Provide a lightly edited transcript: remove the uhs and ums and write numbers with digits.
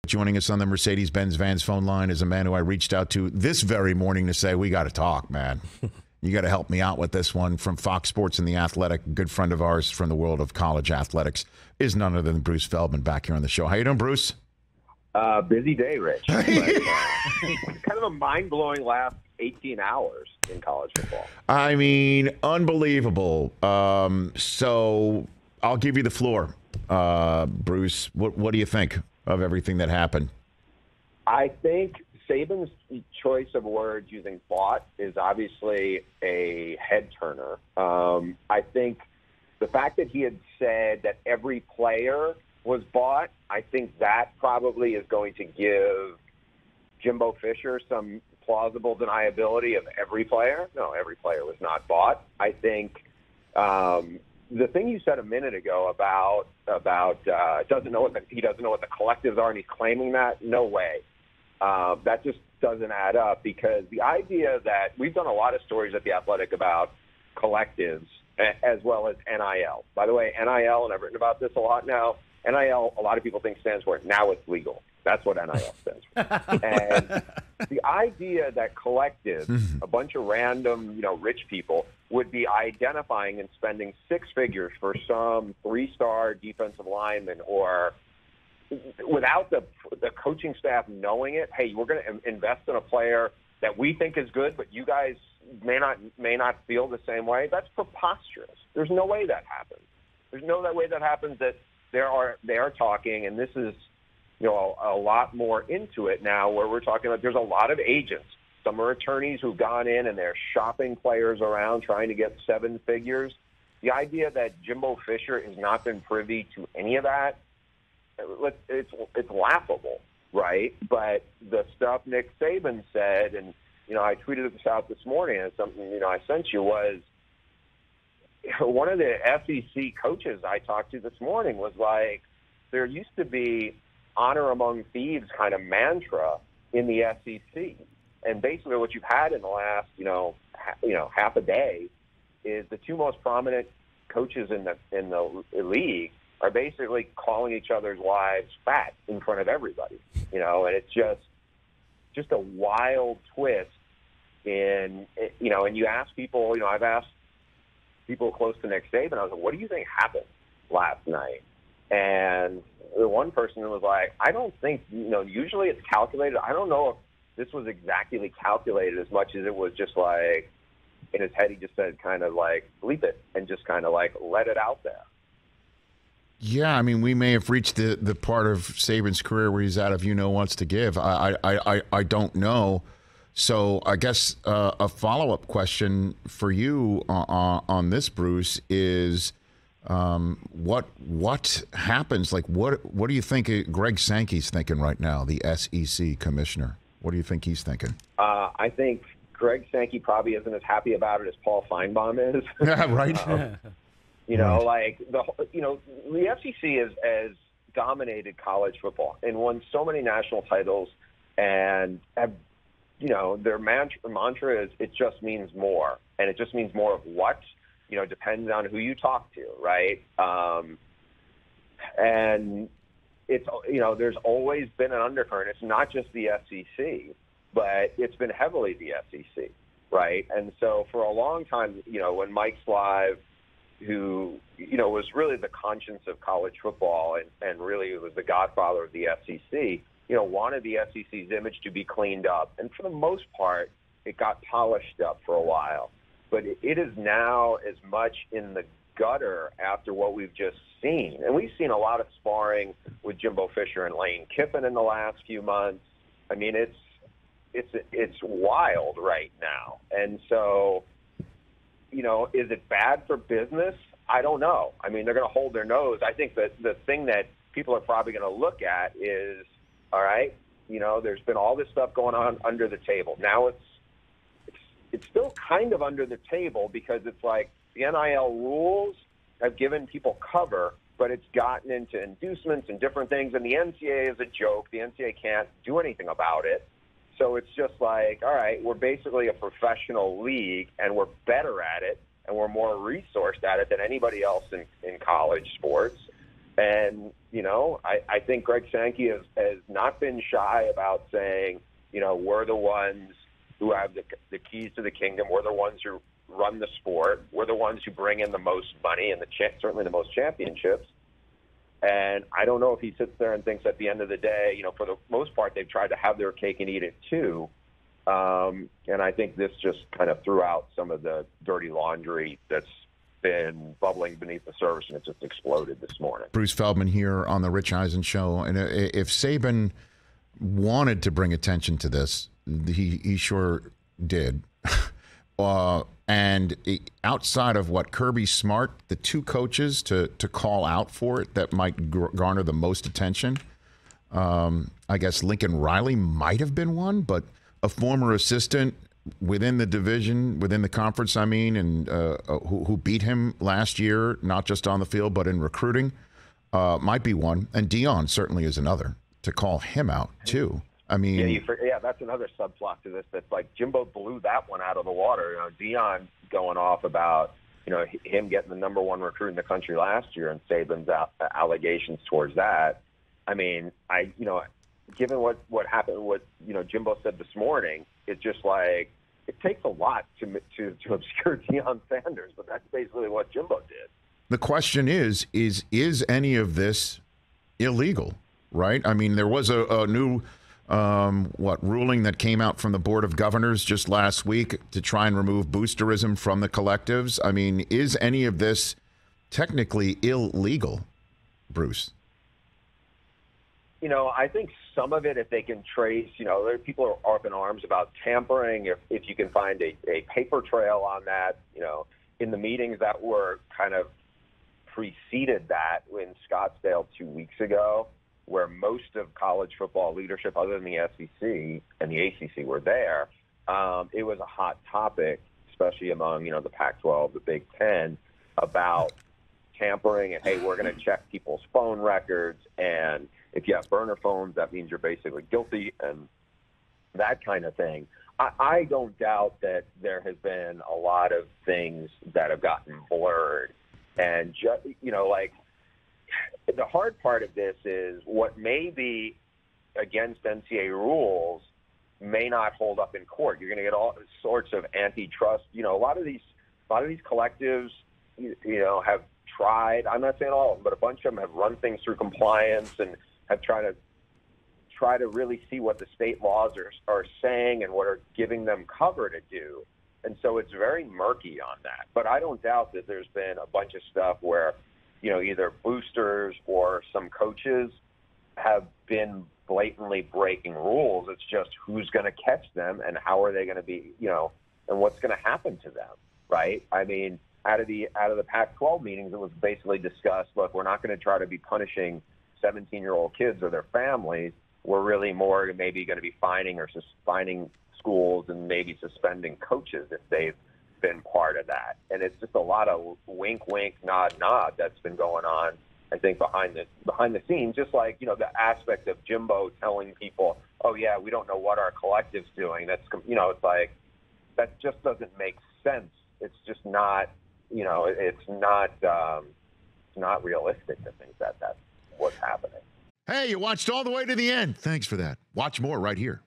Joining us on the Mercedes-Benz Vans phone line is a man who I reached out to this very morning to say, we got to talk, man. You got to help me out with this one. From Fox Sports and The Athletic, a good friend of ours from the world of college athletics is none other than Bruce Feldman back here on the show. How you doing, Bruce? Busy day, Rich. But, kind of a mind-blowing last 18 hours in college football. I mean, unbelievable. So I'll give you the floor, Bruce. What do you think of everything that happened? I think Saban's choice of words using bought is obviously a head-turner. I think the fact that he had said that every player was bought, I think that probably is going to give Jimbo Fisher some plausible deniability of every player. No, every player was not bought. I think the thing you said a minute ago about he doesn't know what the collectives are, and he's claiming that, no way. That just doesn't add up, because the idea that we've done a lot of stories at The Athletic about collectives as well as NIL. By the way, NIL, and I've written about this a lot now, NIL, a lot of people think stands for now it's legal. That's what NIL stands for. And the idea that collectives, a bunch of random, rich people, would be identifying and spending six figures for some three-star defensive lineman, or without the coaching staff knowing it, hey, we're going to invest in a player that we think is good, but you guys may not feel the same way. That's preposterous. There's no way that happens. There's no way that happens. That they are talking, and this is a lot more into it now, where we're talking about there's a lot of agents. Some are attorneys who've gone in and they're shopping players around trying to get seven figures. The idea that Jimbo Fisher has not been privy to any of that, it's laughable, right? But the stuff Nick Saban said, and I tweeted this out this morning, and something I sent you was, one of the SEC coaches I talked to this morning was like, there used to be honor among thieves kind of mantra in the SEC, and basically what you've had in the last half a day is the two most prominent coaches in the league are basically calling each other's wives fat in front of everybody, and it's just a wild twist in, and you ask people, I've asked people close to Nick Saban, I was like, what do you think happened last night? And the one person was like, I don't think, usually it's calculated. I don't know if this was exactly calculated as much as it was just like, in his head, he just said kind of like, bleep it, and just kind of like let it out there. Yeah, I mean, we may have reached the part of Saban's career where he's out of wants to give. I don't know. So I guess a follow-up question for you on this, Bruce, is what happens? Like, what do you think Greg Sankey's thinking right now, the SEC commissioner? What do you think he's thinking? I think Greg Sankey probably isn't as happy about it as Paul Feinbaum is. Yeah, right. Like the SEC has dominated college football and won so many national titles, and have, their mantra is it just means more, and it just means more of what, depends on who you talk to, right? And it's, there's always been an undercurrent. It's not just the SEC, but it's been heavily the SEC, right? And so for a long time, when Mike Slive, who, was really the conscience of college football and really was the godfather of the SEC, wanted the SEC's image to be cleaned up. And for the most part, it got polished up for a while. But it is now as much in the gutter after what we've just seen. And we've seen a lot of sparring with Jimbo Fisher and Lane Kiffin in the last few months. I mean, it's wild right now. And so, is it bad for business? I don't know. I mean, they're going to hold their nose. I think that the thing that people are probably going to look at is, all right, there's been all this stuff going on under the table. Now it's still kind of under the table, because it's like the NIL rules have given people cover, but it's gotten into inducements and different things, and the NCAA is a joke. The NCAA can't do anything about it. So it's just like, all right, we're basically a professional league, and we're better at it, and we're more resourced at it than anybody else in college sports. And, I think Greg Sankey has not been shy about saying, we're the ones who have the keys to the kingdom. We're the ones who run the sport. We're the ones who bring in the most money and certainly the most championships. And I don't know if he sits there and thinks at the end of the day, for the most part, they've tried to have their cake and eat it too. And I think this just kind of threw out some of the dirty laundry that's been bubbling beneath the surface, and it just exploded this morning. Bruce Feldman here on the Rich Eisen Show. And if Saban wanted to bring attention to this, he sure did. And outside of what Kirby Smart, the two coaches to call out for it that might garner the most attention, I guess Lincoln Riley might have been one, but a former assistant within the division, within the conference, and who beat him last year, not just on the field, but in recruiting, might be one. And Dion certainly is another to call him out, too. Yeah, that's another subplot to this. That's like Jimbo blew that one out of the water. Dion going off about him getting the number one recruit in the country last year, and Saban's allegations towards that. Given what happened, what Jimbo said this morning, it's just like it takes a lot to obscure Deion Sanders, but that's basically what Jimbo did. The question is any of this illegal? Right? There was a new ruling that came out from the Board of Governors just last week to try and remove boosterism from the collectives. Is any of this technically illegal, Bruce? I think some of it, if they can trace, people are up in arms about tampering. If you can find a paper trail on that, in the meetings that were kind of preceded that in Scottsdale 2 weeks ago, where most of college football leadership, other than the SEC and the ACC, were there, it was a hot topic, especially among, the Pac-12, the Big Ten, about tampering and, hey, we're going to check people's phone records, and if you have burner phones, that means you're basically guilty, and that kind of thing. I don't doubt that there has been a lot of things that have gotten blurred, and the hard part of this is what may be against NCAA rules may not hold up in court. You're going to get all sorts of antitrust. A lot of these collectives, have tried. I'm not saying all of them, but a bunch of them have run things through compliance and have tried to really see what the state laws are saying and what are giving them cover to do. And so it's very murky on that. But I don't doubt that there's been a bunch of stuff where, either boosters or some coaches have been blatantly breaking rules. It's just who's going to catch them and how are they going to be, and what's going to happen to them, right? Out of the Pac-12 meetings, it was basically discussed, look, we're not going to try to be punishing 17-year-old kids or their families. We're really more maybe going to be fining schools and maybe suspending coaches if they've been part of that. And it's just a lot of wink, wink, nod, nod that's been going on, I think, behind the scenes, just like, the aspect of Jimbo telling people, oh, yeah, we don't know what our collective's doing. That's, it's like, that just doesn't make sense. It's just not, it's not realistic to think that that's what's happening. Hey, you watched all the way to the end. Thanks for that. Watch more right here.